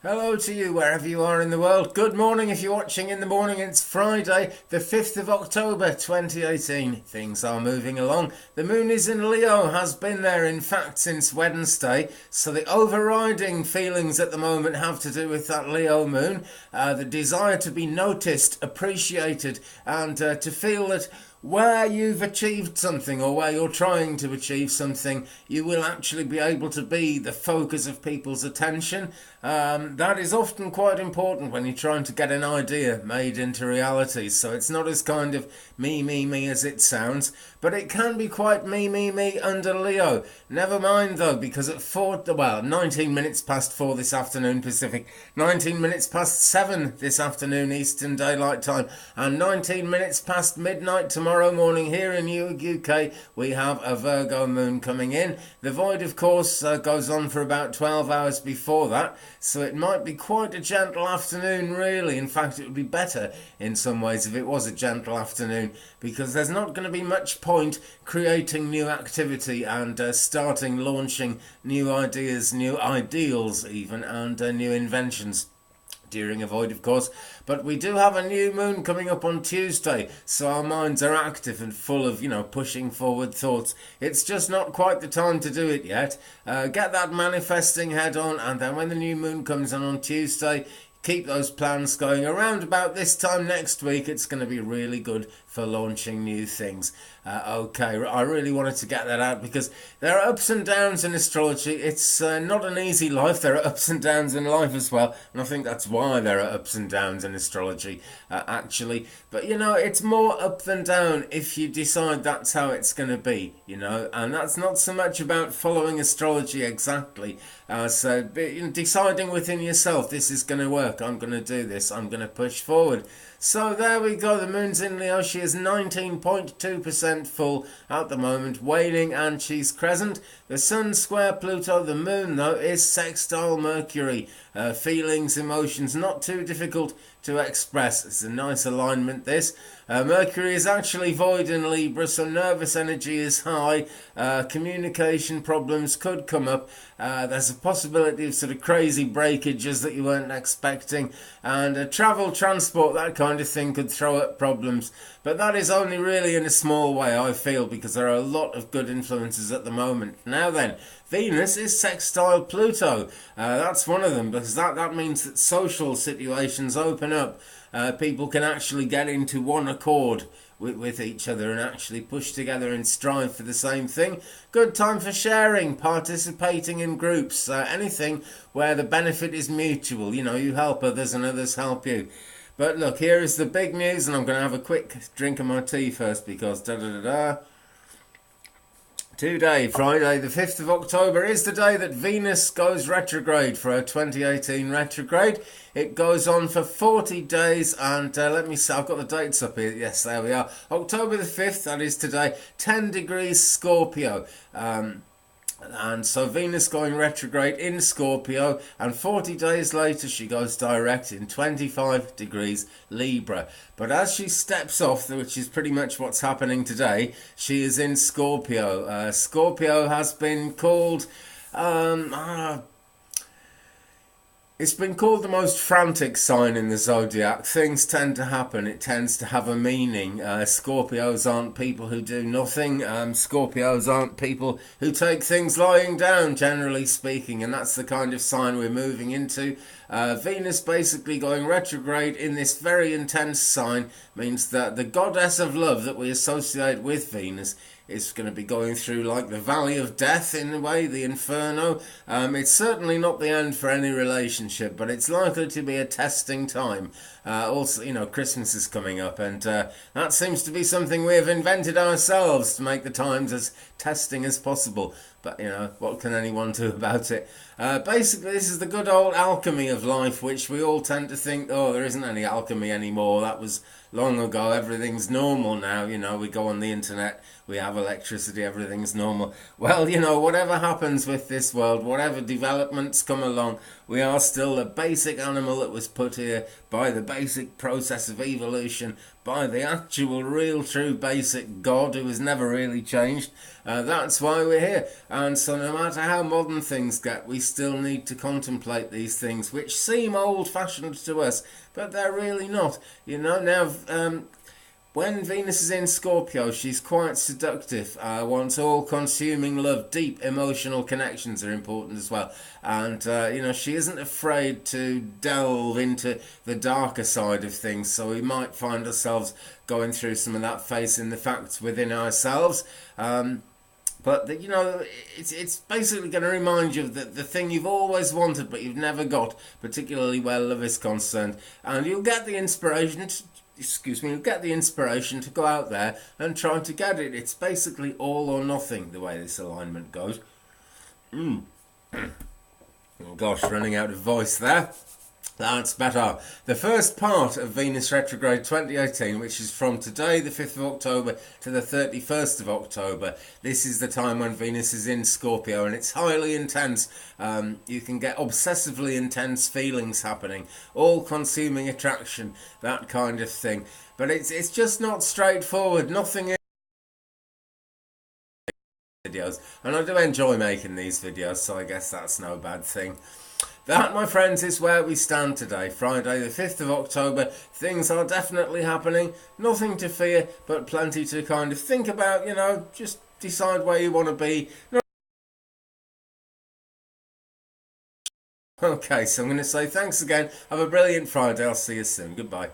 Hello to you wherever you are in the world. Good morning if you're watching in the morning. It's Friday, the 5th of October 2018. Things are moving along. The moon is in Leo, has been there in fact since Wednesday. So the overriding feelings at the moment have to do with that Leo moon. The desire to be noticed, appreciated, and to feel that where you've achieved something or where you're trying to achieve something, you will actually be able to be the focus of people's attention. That is often quite important when you're trying to get an idea made into reality. So it's not as kind of me as it sounds, but it can be quite me under Leo. Never mind though, because at 19 minutes past 4 this afternoon Pacific, 19 minutes past 7 this afternoon Eastern Daylight Time, and 19 minutes past midnight tomorrow morning here in UK, we have a Virgo moon coming in. The void, of course, goes on for about 12 hours before that, so it might be quite a gentle afternoon, really. In fact, it would be better in some ways if it was a gentle afternoon, because there's not going to be much point creating new activity and launching new ideas, new ideals even, and new inventions during a void, of course. But we do have a new moon coming up on Tuesday, so our minds are active and full of, pushing forward thoughts. It's just not quite the time to do it yet. Get that manifesting head on, and then when the new moon comes on Tuesday, keep those plans going. Around about this time next week, it's going to be really good for launching new things. Okay, I really wanted to get that out because there are ups and downs in astrology. It's not an easy life. There are ups and downs in life as well, and I think that's why there are ups and downs in astrology, actually. But, it's more up than down if you decide that's how it's going to be, and that's not so much about following astrology exactly. So deciding within yourself, this is going to work, I'm going to do this, I'm going to push forward. So there we go, the moon's in Leo. She is 19.2% full at the moment, waning, and she's crescent. The sun square Pluto, the moon though is sextile Mercury. Feelings, emotions, not too difficult to express. It's a nice alignment, this. Mercury is actually void in Libra, so nervous energy is high. Communication problems could come up. There's a possibility of sort of crazy breakages that you weren't expecting, and travel, transport, that kind of thing could throw up problems. But that is only really in a small way, I feel, because there are a lot of good influences at the moment. Now then, Venus is sextile Pluto. That's one of them, because that means that social situations open up. People can actually get into one accord with each other and actually push together and strive for the same thing. Good time for sharing, participating in groups, anything where the benefit is mutual. You help others and others help you. But look, here is the big news, and I'm going to have a quick drink of my tea first because Today, Friday the 5th of October, is the day that Venus goes retrograde for her 2018 retrograde. It goes on for 40 days, and let me see, I've got the dates up here. Yes, there we are. October the 5th, that is today, 10 degrees Scorpio. And so Venus going retrograde in Scorpio, and 40 days later she goes direct in 25 degrees Libra. But as she steps off, which is pretty much what's happening today, she is in Scorpio. Scorpio has been called it's been called the most frantic sign in the zodiac. Things tend to happen. It tends to have a meaning. Scorpios aren't people who do nothing. Scorpios aren't people who take things lying down, generally speaking. And that's the kind of sign we're moving into. Venus basically going retrograde in this very intense sign means that the goddess of love that we associate with Venus is going to be going through like the valley of death in a way, the inferno. It's certainly not the end for any relationship, but it's likely to be a testing time. Also, Christmas is coming up, and that seems to be something we have invented ourselves to make the times as testing as possible. But, what can anyone do about it? Basically, this is the good old alchemy of life, which we all tend to think, there isn't any alchemy anymore. That was long ago. Everything's normal now. We go on the internet, we have electricity, everything's normal. Well, whatever happens with this world, whatever developments come along, We are still a basic animal that was put here by the basic process of evolution, by the actual, real, true, basic God who has never really changed. That's why we're here. And so no matter how modern things get, we still need to contemplate these things, which seem old-fashioned to us, but they're really not. You know, now, when Venus is in Scorpio, she's quite seductive, wants all-consuming love. Deep emotional connections are important as well. And, she isn't afraid to delve into the darker side of things. So we might find ourselves going through some of that, facing the facts within ourselves. But it's basically going to remind you of the thing you've always wanted but you've never got, particularly where love is concerned. And you'll get the inspiration you'll get the inspiration to go out there and try to get it. It's basically all or nothing, the way this alignment goes. Oh gosh, running out of voice there. That's better. The first part of Venus Retrograde 2018, which is from today, the 5th of October, to the 31st of October. This is the time when Venus is in Scorpio, and it's highly intense. You can get obsessively intense feelings happening, all-consuming attraction, that kind of thing. But it's just not straightforward. Nothing is videos, and I do enjoy making these videos, so I guess that's no bad thing. That, my friends, is where we stand today, Friday the 5th of October. Things are definitely happening, nothing to fear, but plenty to kind of think about, just decide where you want to be. Okay, so I'm going to say thanks again, have a brilliant Friday, I'll see you soon, goodbye.